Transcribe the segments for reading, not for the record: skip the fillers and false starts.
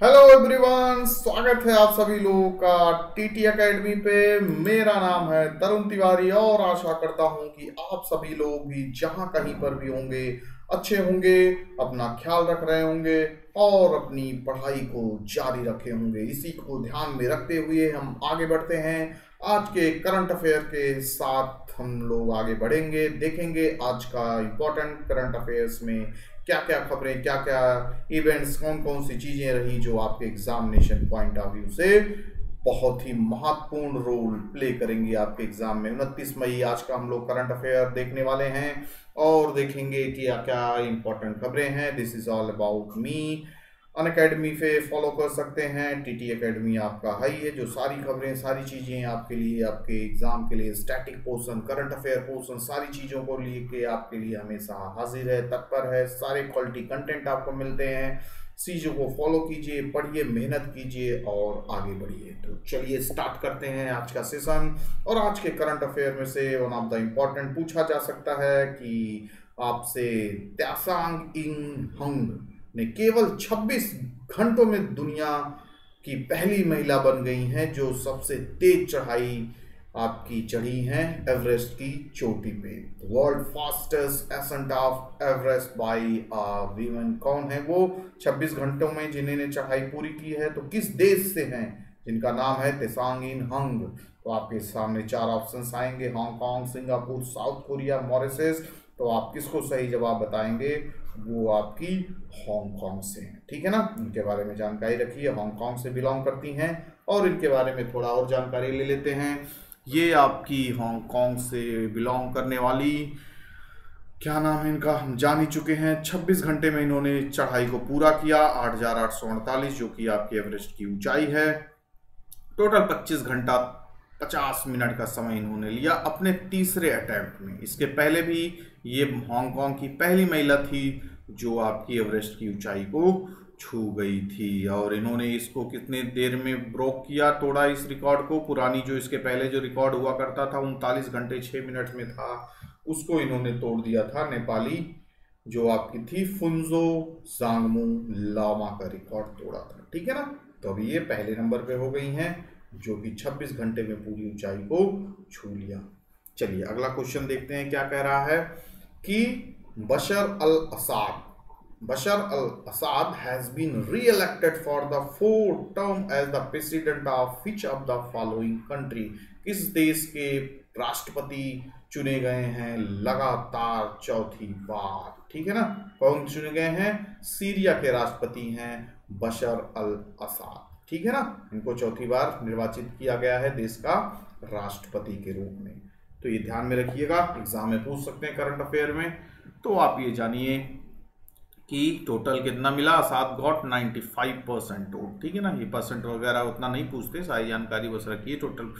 Hello everyone, स्वागत है आप सभी लोगों का टीटी एकेडमी पे। मेरा नाम है तरुण तिवारी और आशा करता हूं कि आप सभी लोग भी जहां कहीं पर भी होंगे अच्छे होंगे, अपना ख्याल रख रहे होंगे और अपनी पढ़ाई को जारी रखे होंगे। इसी को ध्यान में रखते हुए हम आगे बढ़ते हैं। आज के करंट अफेयर के साथ हम लोग आगे बढ़ेंगे, देखेंगे आज का इम्पोर्टेंट करंट अफेयर्स में क्या क्या खबरें, क्या क्या इवेंट्स, कौन कौन सी चीजें रही जो आपके एग्जामिनेशन पॉइंट ऑफ व्यू से बहुत ही महत्वपूर्ण रोल प्ले करेंगी आपके एग्जाम में। 29 मई आज का हम लोग करंट अफेयर देखने वाले हैं और देखेंगे कि क्या क्या इंपॉर्टेंट खबरें हैं। This is all about me. Unacademy पे फॉलो कर सकते हैं, टीटी एकेडमी आपका है ही है जो सारी खबरें, सारी चीज़ें आपके लिए, आपके एग्जाम के लिए, static portion, current affair portion, सारी चीज़ों को लेके आपके लिए हमेशा हाजिर है, तत्पर है। सारे क्वालिटी कंटेंट आपको मिलते हैं। चीज़ों को फॉलो कीजिए, पढ़िए, मेहनत कीजिए और आगे बढ़िए। तो चलिए स्टार्ट करते हैं आज का सेशन। और आज के करंट अफेयर में से वन ऑफ द इम्पॉर्टेंट पूछा जा सकता है कि आपसे त्यासांग इंग हंग ने केवल 26 घंटों में दुनिया की पहली महिला बन गई हैं जो सबसे तेज चढ़ाई आपकी चढ़ी हैं एवरेस्ट की चोटी पे। World fastest ascent of Everest by women. कौन है वो 26 घंटों में जिन्होंने चढ़ाई पूरी की है? तो किस देश से हैं जिनका नाम है त्सांग इन हंग? तो आपके सामने 4 ऑप्शंस आएंगे, Hong Kong, Singapore, south Korea, Mauritius. तो आप किसको सही जवाब बताएंगे? वो आपकी हांगकांग से हैं, ठीक है ना। इनके बारे में जानकारी रखिए, हांगकांग से बिलोंग करती हैं। और इनके बारे में थोड़ा और जानकारी ले लेते हैं। ये आपकी हांगकांग से बिलोंग करने वाली, क्या नाम है इनका, हम जान ही चुके हैं। 26 घंटे में इन्होंने चढ़ाई को पूरा किया, 8,848 जो कि आपकी एवरेस्ट की ऊंचाई है। टोटल 25 घंटा 50 मिनट का समय इन्होंने लिया अपने तीसरे अटेम्प्ट में। इसके पहले भी ये हांगकांग की पहली महिला थी जो आपकी एवरेस्ट की ऊंचाई को छू गई थी। और इन्होंने इसको कितने देर में ब्रोक किया, तोड़ा इस रिकॉर्ड को? पुरानी जो इसके पहले जो रिकॉर्ड हुआ करता था 39 घंटे 6 मिनट में था, उसको इन्होंने तोड़ दिया था। नेपाली जो आपकी थी फुनजो सांगमू लामा का रिकॉर्ड तोड़ा था, ठीक है ना। तो अभी ये पहले नंबर पे हो गई हैं जो कि 26 घंटे में पूरी ऊंचाई को छू लिया। चलिए अगला क्वेश्चन देखते हैं क्या कह रहा है कि Bashar al Assad has been re-elected for the 4th term as the president of which of the following country? किस देश के राष्ट्रपति चुने गए हैं लगातार चौथी बार? ठीक है ना। कौन चुने गए हैं? सीरिया के राष्ट्रपति हैं बशर अल असाद, ठीक है ना। इनको चौथी बार निर्वाचित किया गया है देश का राष्ट्रपति के रूप में। तो ये ध्यान में रखिएगा, एग्जाम में पूछ सकते हैं करंट अफेयर में। तो आप ये जानिए कि टोटल कितना मिला। असाद गॉट 95% वोट, ठीक है ना। ये परसेंट वगैरह उतना नहीं पूछते, सारी जानकारी बस रखिए। टोटल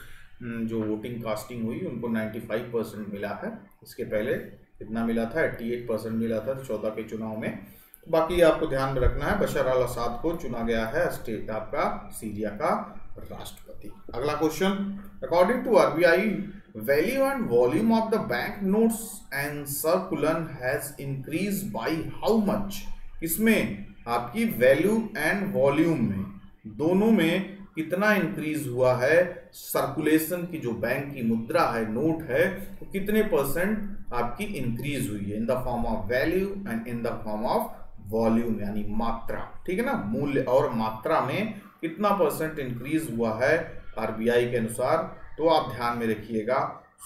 जो वोटिंग कास्टिंग हुई उनको 95% मिला है। इसके पहले कितना मिला था? 88% मिला था 14 के चुनाव में। बाकी आपको ध्यान में रखना है, बशर अल असाद को चुना गया है स्टेट आपका सीरिया का राष्ट्रपति। अगला question, according to RBI value and volume of the bank notes and circulation has increase by how much? इसमें आपकी वैल्यू एंड वॉल्यूम में दोनों में कितना इंक्रीज हुआ है? सर्कुलेशन की जो बैंक की मुद्रा है, नोट है, वो तो कितने % आपकी इंक्रीज हुई है? In the form of value and in the form of volume, यानी मात्रा, ठीक है ना। मूल्य और मात्रा में कितना % इंक्रीज हुआ है आरबीआई के अनुसार? तो आप ध्यान में रखिएगा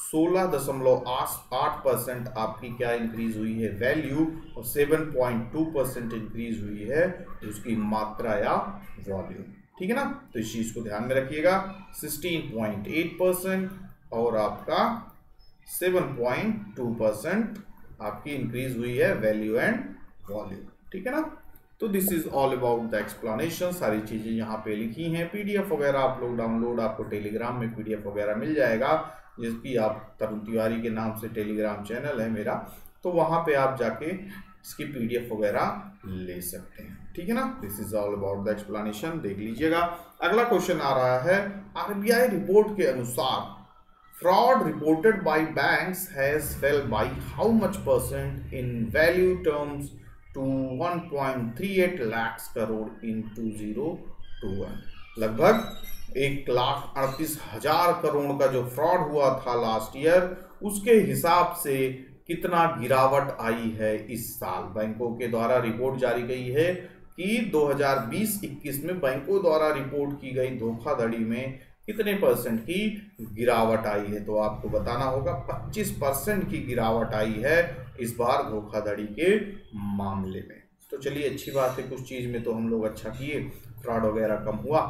16.8% आपकी क्या इंक्रीज हुई है? वैल्यू। और 7.2% इंक्रीज हुई है उसकी मात्रा या वॉल्यूम, ठीक है ना। तो इस चीज को ध्यान में रखिएगा। 16.8% और आपका 7.2% आपकी इंक्रीज हुई है वैल्यू एंड वॉल्यूम, ठीक है ना। तो this is all about the explanation. सारी चीजें यहाँ पे लिखी हैं। पीडीएफ वगैरह आप लोग डाउनलोड, आपको टेलीग्राम में पीडीएफ वगैरह मिल जाएगा, जिसकी आप तरुण तिवारी के नाम से टेलीग्राम चैनल है मेरा, तो वहाँ पे आप जाके इसकी पीडीएफ वगैरह ले सकते हैं, ठीक है ना। This is all about the explanation, देख लीजिएगा। अगला क्वेश्चन आ रहा है, आरबीआई रिपोर्ट के अनुसार fraud reported by banks has fell by how much % in value terms to 1.38 lakh crore in 2021। लगभग 1,38,000 करोड़ का जो फ्रॉड हुआ था लास्ट ईयर, उसके हिसाब से कितना गिरावट आई है इस साल। बैंकों के द्वारा रिपोर्ट जारी गई है कि 2020-21 में बैंकों द्वारा रिपोर्ट की गई धोखाधड़ी में कितने परसेंट की गिरावट आई है। तो आपको बताना होगा 25% की गिरावट आई है इस बार धोखाधड़ी के मामले में। तो चलिए अच्छी बात है, कुछ चीज में तो हम लोग अच्छा किए, फ्रॉड वगैरह कम हुआ।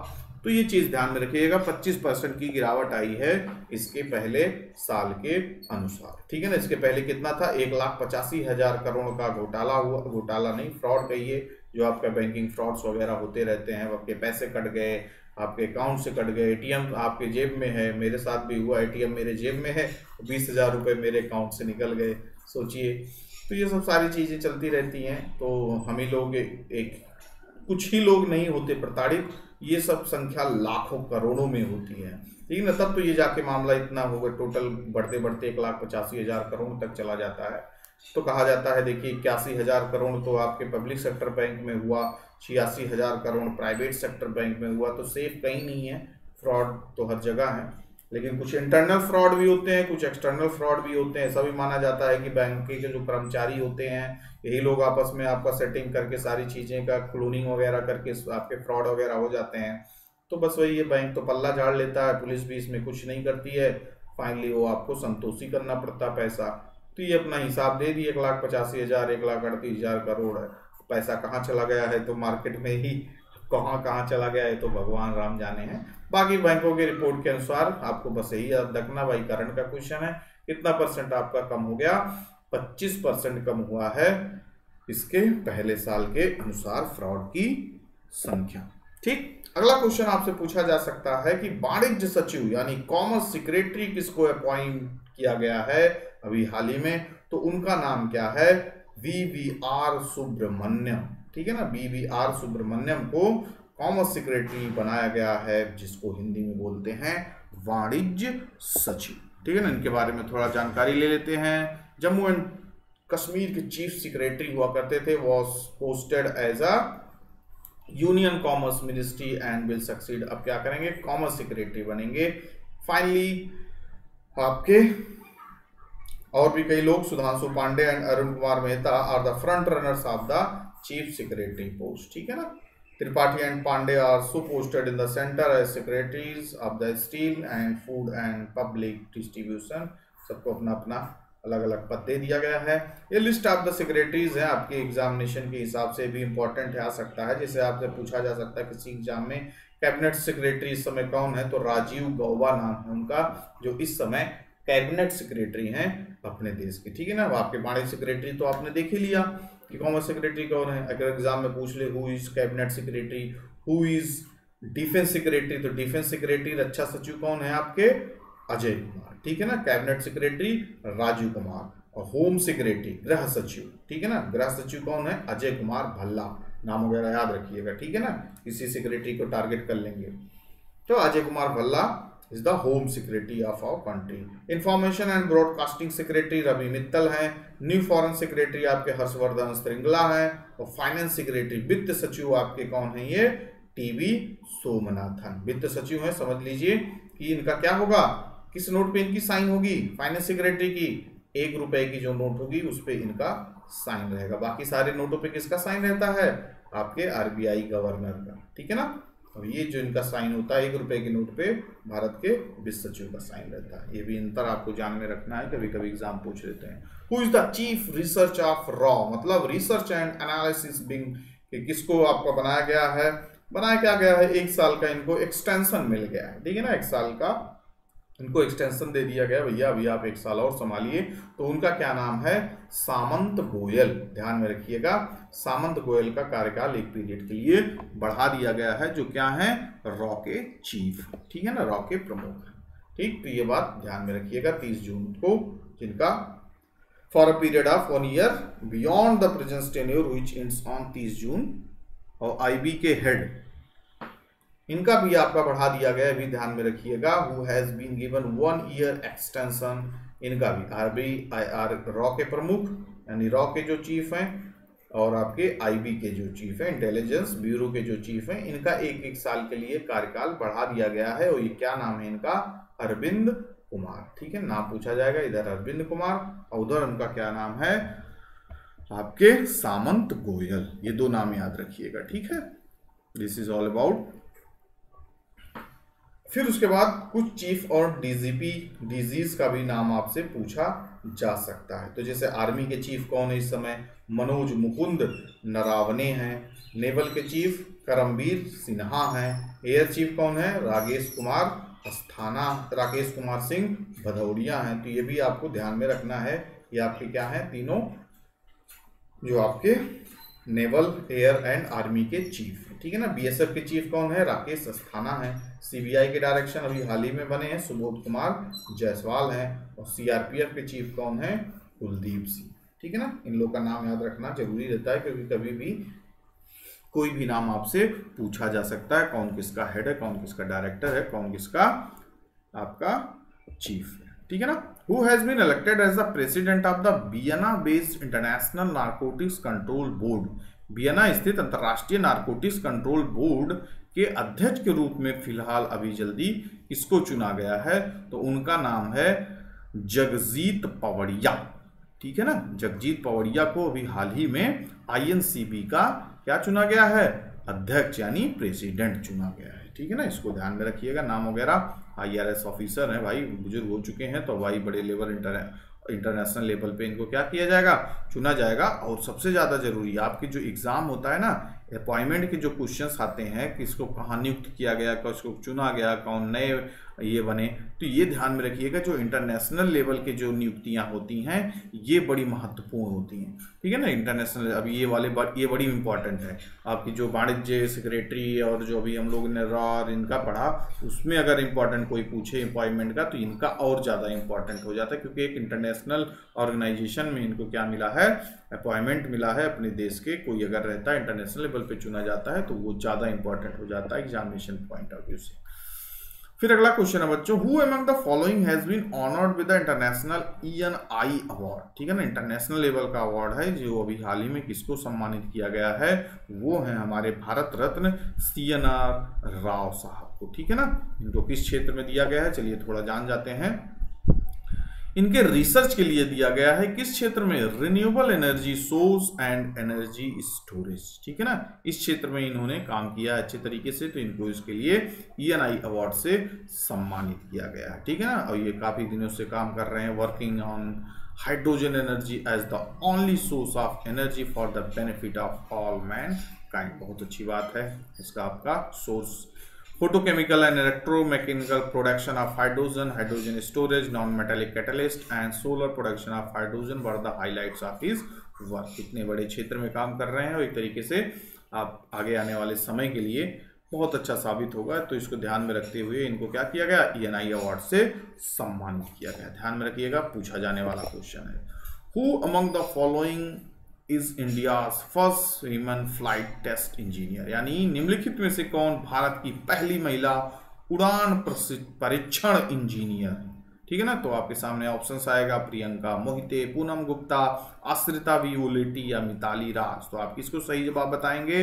तो ये चीज ध्यान में रखिएगा, 25% की गिरावट आई है इसके पहले साल के अनुसार। ठीक है ना। इसके पहले कितना था, 1,85,000 करोड़ का घोटाला हुआ, घोटाला नहीं फ्रॉड कहिए, जो आपका बैंकिंग फ्रॉड्स वगैरह होते रहते हैं। आपके पैसे कट गए, आपके अकाउंट से कट गए, एटीएम आपके जेब में है, मेरे साथ भी हुआ, एटीएम मेरे जेब में है, 20,000 रुपये मेरे अकाउंट से निकल गए, सोचिए। तो ये सब सारी चीज़ें चलती रहती हैं। तो हम ही लोग एक कुछ ही लोग नहीं होते प्रताड़ित, ये सब संख्या लाखों करोड़ों में होती है। ठीक है ना। तब तो ये जाके मामला इतना होगा, टोटल बढ़ते बढ़ते 1,85,000 करोड़ तक चला जाता है। तो कहा जाता है, देखिए 81,000 करोड़ तो आपके पब्लिक सेक्टर बैंक में हुआ, 86,000 करोड़ प्राइवेट सेक्टर बैंक में हुआ। तो सेफ कहीं नहीं है, फ्रॉड तो हर जगह है। लेकिन कुछ इंटरनल फ्रॉड भी होते हैं, कुछ एक्सटर्नल फ्रॉड भी होते हैं। ऐसा भी माना जाता है कि बैंक के जो कर्मचारी होते हैं, यही लोग आपस में आपका सेटिंग करके सारी चीज़ें का क्लोनिंग वगैरह करके आपके फ्रॉड वगैरह हो जाते हैं। तो बस वही, ये बैंक तो पल्ला झाड़ लेता है, पुलिस भी इसमें कुछ नहीं करती है, फाइनली वो आपको संतोषी करना पड़ता पैसा। तो ये अपना हिसाब दे दिए, 1,85,000, 1,38,000 करोड़ है। पैसा कहाँ चला गया है, तो मार्केट में ही कहाँ कहाँ चला गया है तो भगवान राम जाने हैं। बाकी बैंकों के रिपोर्ट के अनुसार आपको बस यही याद रखना भाई, करंट का क्वेश्चन है, कितना परसेंट आपका कम हो गया, 25% कम हुआ है इसके पहले साल के अनुसार फ्रॉड की संख्या। ठीक। अगला क्वेश्चन आपसे पूछा जा सकता है कि वाणिज्य सचिव यानी कॉमर्स सेक्रेटरी किसको अपॉइंट किया गया है अभी हाल ही में, तो उनका नाम क्या है, VVR सुब्रमण्यम। ठीक है ना। VVR सुब्रमण्यम को कॉमर्स सेक्रेटरी बनाया गया है, जिसको हिंदी में बोलते हैं वाणिज्य सचिव। ठीक है ना। इनके बारे में थोड़ा जानकारी ले लेते हैं। जम्मू एंड कश्मीर के चीफ सेक्रेटरी हुआ करते थे, was posted as a union commerce ministry and will succeed. अब क्या करेंगे, कॉमर्स सेक्रेटरी बनेंगे। फाइनली आपके और भी कई लोग, Sudhanshu Pandey and Arun Kumar Mehta are the front runners of the chief secretary post. ठीक है ना। Tripathi and Pandey are so posted in the centre as secretaries of the steel and food and public distribution. सबको अपना अपना अलग अलग पद दे दिया गया है। ये लिस्ट ऑफ द सेक्रेटरीज है, आपके एग्जामिनेशन के हिसाब से भी इंपॉर्टेंट आ सकता है, जैसे आपसे पूछा जा सकता है किसी एग्जाम में कैबिनेट सेक्रेटरी इस समय कौन है, तो राजीव गौबा नाम है उनका, जो इस समय कैबिनेट सेक्रेटरी हैं अपने देश के। ठीक है ना। आपके वाणिज्य सेक्रेटरी तो आपने देख ही लिया कि कॉमर्स सेक्रेटरी कौन है। अगर एग्जाम में पूछ ले who is cabinet secretary, who is defence secretary, तो डिफेंस सेक्रेटरी रक्षा सचिव कौन है आपके, अजय कुमार। ठीक है ना। कैबिनेट सेक्रेटरी राजीव कुमार, और होम सेक्रेटरी गृह सचिव, ठीक है ना, गृह सचिव कौन है, अजय कुमार भल्ला। नाम वगैरह याद रखिएगा। ठीक है ना। किसी सेक्रेटरी को टारगेट कर लेंगे तो Ajay Kumar Bhalla is the home secretary of our country. Information and broadcasting secretary Ravi Mittal हैं। न्यू फॉरेन सेक्रेटरी आपके हर्षवर्धन श्रृंगला हैं। और फाइनेंस सेक्रेटरी वित्त सचिव आपके कौन है, ये टीवी सोमनाथन वित्त सचिव है। समझ लीजिए कि इनका क्या होगा, किस नोट पे इनकी साइन होगी, फाइनेंस सेक्रेटरी की 1 रुपए की जो नोट होगी उस पे इनका साइन रहेगा। बाकी सारे नोटों पे किसका साइन रहता है, आपके आरबीआई गवर्नर का। ठीक है ना। अब ये जो इनका साइन होता है 1 रुपए के नोट पे, भारत के वित्त सचिव का साइन रहता है। ये भी अंतर आपको जान में रखना है, कभी कभी एग्जाम पूछ लेते हैं। Who is the chief research of raw, मतलब रिसर्च एंड एनालिसिस विंग, किसको आपका बनाया गया है, बनाया क्या गया है, 1 साल का इनको एक्सटेंशन मिल गया है। ठीक है ना। 1 साल का इनको एक्सटेंशन दे दिया गया, भैया अभी आप 1 साल और संभालिए। तो उनका क्या नाम है, सामंत गोयल। ध्यान में रखिएगा, सामंत गोयल का कार्यकाल 1 पीरियड के लिए बढ़ा दिया गया है, जो क्या है, रॉ के चीफ। ठीक है ना, रॉ के प्रमुख। ठीक। तो ये बात ध्यान में रखिएगा। 30 जून को जिनका for a period of 1 year beyond the present tenure which ends on 30 जून। और आईबी के हेड, इनका भी आपका बढ़ा दिया गया है, भी ध्यान में रखिएगा। Who has been given 1 year extension, इनका भी आरबीआईआर रॉ के प्रमुख यानी रॉ के जो चीफ हैं और आपके आईबी के जो चीफ है, इंटेलिजेंस ब्यूरो के जो चीफ हैं, इनका एक एक साल के लिए कार्यकाल बढ़ा दिया गया है। और ये क्या नाम है इनका? अरविंद कुमार। ठीक है, नाम पूछा जाएगा, इधर अरविंद कुमार और उधर उनका क्या नाम है आपके? सामंत गोयल। ये दो नाम याद रखिएगा। ठीक है, दिस इज ऑल अबाउट। फिर उसके बाद कुछ चीफ और डीजीपी डीजीज का भी नाम आपसे पूछा जा सकता है। तो जैसे आर्मी के चीफ कौन है इस समय? मनोज मुकुंद नरावने हैं। नेवल के चीफ करमबीर सिन्हा हैं। एयर चीफ कौन है? राकेश कुमार सिंह भदौरिया हैं। तो ये भी आपको ध्यान में रखना है। ये आपके क्या है? तीनों जो आपके नेवल, एयर एंड आर्मी के चीफ। ठीक है ना। बीएसएफ के चीफ कौन है? राकेश अस्थाना है। सीबीआई के डायरेक्शन अभी हाल ही में बने हैं, सुबोध कुमार जायसवाल हैं। और सीआरपीएफ के चीफ कौन है? कुलदीप सिंह। ठीक है ना। इन लोग का नाम याद रखना जरूरी रहता है, क्योंकि कभी भी कोई भी नाम आपसे पूछा जा सकता है। कौन किसका हेड है, कौन किसका डायरेक्टर है, कौन किसका आपका चीफ है। ठीक है ना। Who has been elected as the president of the Vienna-based International Narcotics Control Board? Vienna स्थित अंतर्राष्ट्रीय नारकोटिक्स कंट्रोल बोर्ड के अध्यक्ष के रूप में फिलहाल अभी जल्दी इसको चुना गया है। तो उनका नाम है जगजीत पवड़िया। ठीक है ना। जगजीत पवड़िया को अभी हाल ही में आईएनसीबी का क्या चुना गया है? अध्यक्ष यानी प्रेसिडेंट चुना गया है। ठीक है ना। इसको ध्यान में रखिएगा। नाम वगैरह आईआरएस ऑफिसर हैं भाई, बुजुर्ग हो चुके हैं, तो भाई बड़े लेवल इंटरनेशनल लेवल पे इनको क्या किया जाएगा? चुना जाएगा। और सबसे ज़्यादा जरूरी आपकी जो एग्जाम होता है ना, अपॉइंटमेंट के जो क्वेश्चंस आते हैं, किसको कहाँ नियुक्त किया गया, किसको चुना गया, कौन नए ये बने, तो ये ध्यान में रखिएगा। जो इंटरनेशनल लेवल के जो नियुक्तियां होती हैं ये बड़ी महत्वपूर्ण होती हैं। ठीक है ना। इंटरनेशनल अभी ये बड़ी इंपॉर्टेंट है। आपकी जो वाणिज्य सेक्रेटरी और जो अभी हम लोग ने रॉ इनका पढ़ा, उसमें अगर इंपॉर्टेंट कोई पूछे अपॉइंटमेंट का, तो इनका और ज़्यादा इंपॉर्टेंट हो जाता है, क्योंकि एक इंटरनेशनल ऑर्गेनाइजेशन में इनको क्या मिला है? अपॉइंटमेंट मिला है अपने देश के। कोई अगर रहता है इंटरनेशनल लेवल पे चुना जाता है तो वो ज़्यादा इंपॉर्टेंट हो जाता है एग्जामिनेशन पॉइंट ऑफ व्यू से। फिर अगला क्वेश्चन है बच्चों, who among the following has been honoured with the international ENI award? ठीक है ना। इंटरनेशनल लेवल का अवार्ड है, जो अभी हाल ही में किसको सम्मानित किया गया है? वो है हमारे भारत रत्न CNR राव साहब को। ठीक है ना। इनको किस क्षेत्र में दिया गया है? चलिए थोड़ा जान जाते हैं। इनके रिसर्च के लिए दिया गया है किस क्षेत्र में? Renewable energy source and energy storage. ठीक है ना। इस क्षेत्र में इन्होंने काम किया अच्छे तरीके से, तो इनको इसके लिए ENI अवार्ड से सम्मानित किया गया है। ठीक है ना। और ये काफी दिनों से काम कर रहे हैं, working on hydrogen energy as the only source of energy for the benefit of all mankind. बहुत अच्छी बात है। इसका आपका source photochemical and electromechanical production of hydrogen, hydrogen storage, non-metallic catalyst and solar production of hydrogen were the highlights of his work। कितने बड़े क्षेत्र में काम कर रहे हैं और एक तरीके से आप आगे आने वाले समय के लिए बहुत अच्छा साबित होगा। तो इसको ध्यान में रखते हुए इनको क्या किया गया? ENI अवार्ड से सम्मानित किया गया। ध्यान में रखिएगा, पूछा जाने वाला क्वेश्चन है। Who among the following is India's first human flight test engineer? यानी निम्नलिखित में से कौन भारत की पहली महिला उड़ान परीक्षण इंजीनियर? ठीक है ना। तो आपके सामने ऑप्शंस आएगा, प्रियंका मोहिते, पूनम गुप्ता, आश्रिता वी ओलेटी या मिताली राज। तो आप किसको सही जवाब बताएंगे?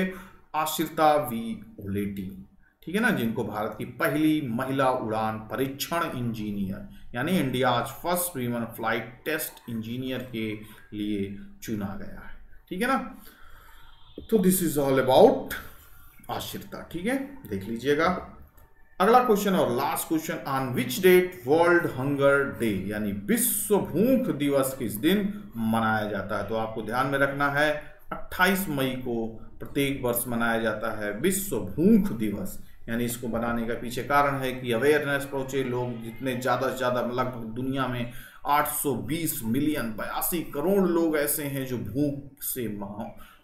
आश्रिता वी ओलेटी। ठीक है ना। जिनको भारत की पहली महिला उड़ान परीक्षण इंजीनियर यानी India's first human flight test engineer के लिए चुना गया है। ठीक है ना। तो this is all about Ashrita. ठीक है, देख लीजिएगा। अगला क्वेश्चन और last question, on which date world hunger day यानी विश्व भूख दिवस किस दिन मनाया जाता है? तो आपको ध्यान में रखना है 28 मई को प्रत्येक वर्ष मनाया जाता है विश्व भूख दिवस। यानी इसको बनाने का पीछे कारण है कि अवेयरनेस पहुंचे, लोग जितने ज़्यादा से ज़्यादा लगभग दुनिया में 820 मिलियन 82 करोड़ लोग ऐसे हैं जो भूख से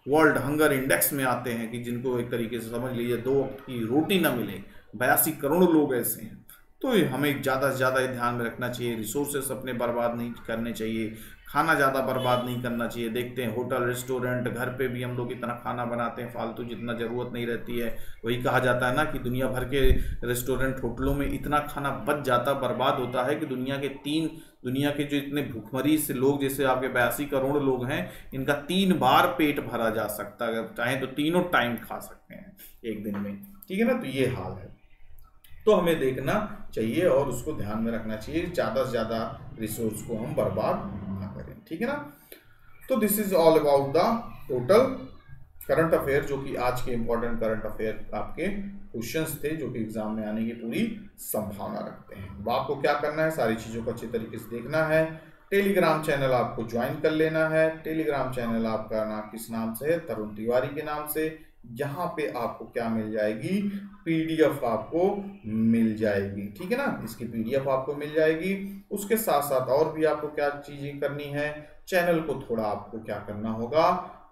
वर्ल्ड हंगर इंडेक्स में आते हैं, कि जिनको एक तरीके से समझ लीजिए 2 वक्त की रोटी ना मिले। 82 करोड़ लोग ऐसे हैं। तो हमें ज़्यादा से ज़्यादा ध्यान में रखना चाहिए, रिसोर्सेस अपने बर्बाद नहीं करने चाहिए, खाना ज़्यादा बर्बाद नहीं करना चाहिए। देखते हैं होटल रेस्टोरेंट, घर पे भी हम लोग इतना खाना बनाते हैं फालतू, जितना ज़रूरत नहीं रहती है। वही कहा जाता है ना कि दुनिया भर के रेस्टोरेंट होटलों में इतना खाना बच जाता, बर्बाद होता है कि दुनिया के जो इतने भूखमरीज लोग, जैसे आपके 82 करोड़ लोग हैं, इनका 3 बार पेट भरा जा सकता है, अगर चाहें तो तीनों टाइम खा सकते हैं एक दिन में। ठीक है ना, तो ये हाल है। तो हमें देखना चाहिए और उसको ध्यान में रखना चाहिए, ज़्यादा से ज़्यादा रिसोर्स को हम बर्बाद ना करें। ठीक है ना, तो this is all about the total current affair, जो कि आज के इंपॉर्टेंट करंट अफेयर आपके क्वेश्चंस थे, जो कि एग्जाम में आने की पूरी संभावना रखते हैं। अब आपको क्या करना है, सारी चीज़ों को अच्छे तरीके से देखना है। टेलीग्राम चैनल आपको ज्वाइन कर लेना है। टेलीग्राम चैनल आपका नाम किस नाम से है, तरुण तिवारी के नाम से। यहाँ पे आपको क्या मिल जाएगी, पीडीएफ आपको मिल जाएगी। ठीक है ना, इसकी पीडीएफ आपको मिल जाएगी। उसके साथ साथ और भी आपको क्या चीजें करनी है, चैनल को थोड़ा आपको क्या करना होगा,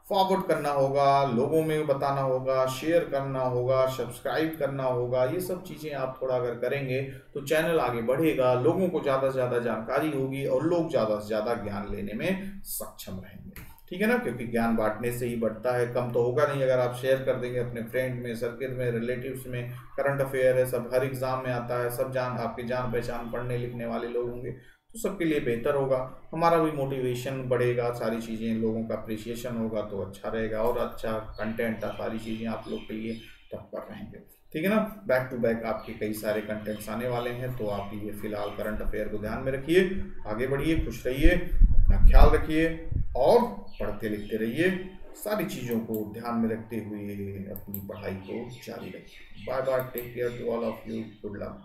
फॉरवर्ड करना होगा, लोगों में बताना होगा, शेयर करना होगा, सब्सक्राइब करना होगा। ये सब चीज़ें आप थोड़ा अगर करेंगे तो चैनल आगे बढ़ेगा, लोगों को ज़्यादा से ज़्यादा जानकारी होगी और लोग ज़्यादा से ज़्यादा ज्ञान लेने में सक्षम रहेंगे। ठीक है ना, क्योंकि ज्ञान बांटने से ही बढ़ता है, कम तो होगा नहीं। अगर आप शेयर कर देंगे अपने फ्रेंड में, सर्किल में, रिलेटिव्स में, करंट अफेयर है, सब हर एग्जाम में आता है, सब आपके जान पहचान पढ़ने लिखने वाले लोग होंगे, तो सबके लिए बेहतर होगा। हमारा भी मोटिवेशन बढ़ेगा, सारी चीज़ें, लोगों का अप्रिसिएशन होगा तो अच्छा रहेगा, और अच्छा कंटेंट, सारी चीज़ें आप लोग के लिए तत्पर रहेंगे। ठीक है ना, बैक टू बैक आपके कई सारे कंटेंट्स आने वाले हैं, तो आप ये फिलहाल करंट अफेयर को ध्यान में रखिए, आगे बढ़िए, खुश रहिए, अपना ख्याल रखिए और पढ़ते लिखते रहिए। सारी चीज़ों को ध्यान में रखते हुए अपनी पढ़ाई को जारी रखिए। Bye bye, take care to all of you, good luck.